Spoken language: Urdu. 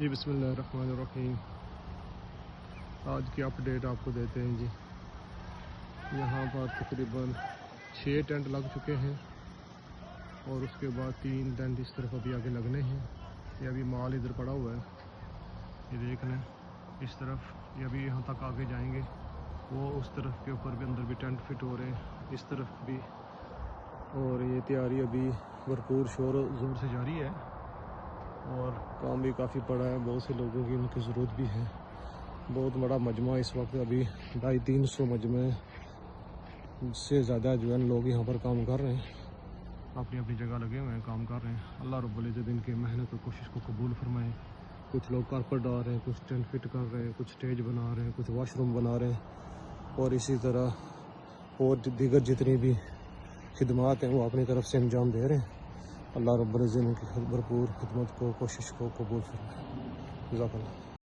جی بسم اللہ الرحمن الرحیم۔ آج کی اپڈیٹ آپ کو دیتے ہیں جی۔ یہاں پر تقریباً 6 ٹینٹ لگ چکے ہیں اور اس کے بعد 3 ٹینٹ اس طرف ابھی آگے لگنے ہیں۔ یہ ابھی مال ادھر پڑا ہوا ہے، یہ دیکھ لیں اس طرف، یہ ابھی یہاں تک آگے جائیں گے، وہ اس طرف کے اوپر بھی اندر بھی ٹینٹ فٹ ہو رہے ہیں، اس طرف بھی، اور یہ تیاری ابھی بھرپور شور و زور سے جاری ہے اور کام بھی کافی پڑا ہے، بہت سے لوگوں کی ان کی ضرورت بھی ہے۔ بہت بڑا مجمع اس وقت، ابھی 250-300 مجمع سے زیادہ جو ہے لوگ یہاں پر کام کر رہے ہیں، اپنی اپنی جگہ لگے ہوئے ہیں، کام کر رہے ہیں۔ اللہ رب العزت ان کی محنت اور کوشش کو قبول فرمائے۔ کچھ لوگ کارپٹ ڈال رہے ہیں، کچھ ٹینٹ فٹ کر رہے ہیں، کچھ اسٹیج بنا رہے ہیں، کچھ واش روم بنا رہے ہیں، اور اسی طرح اور دیگر جتنی بھی خدمات ہیں وہ اپنی طرف سے انجام دے رہے ہیں۔ اللہ رب العزت ان کی بھرپور خدمت کو، کوشش کو قبول فرمائے۔ جزاک اللہ۔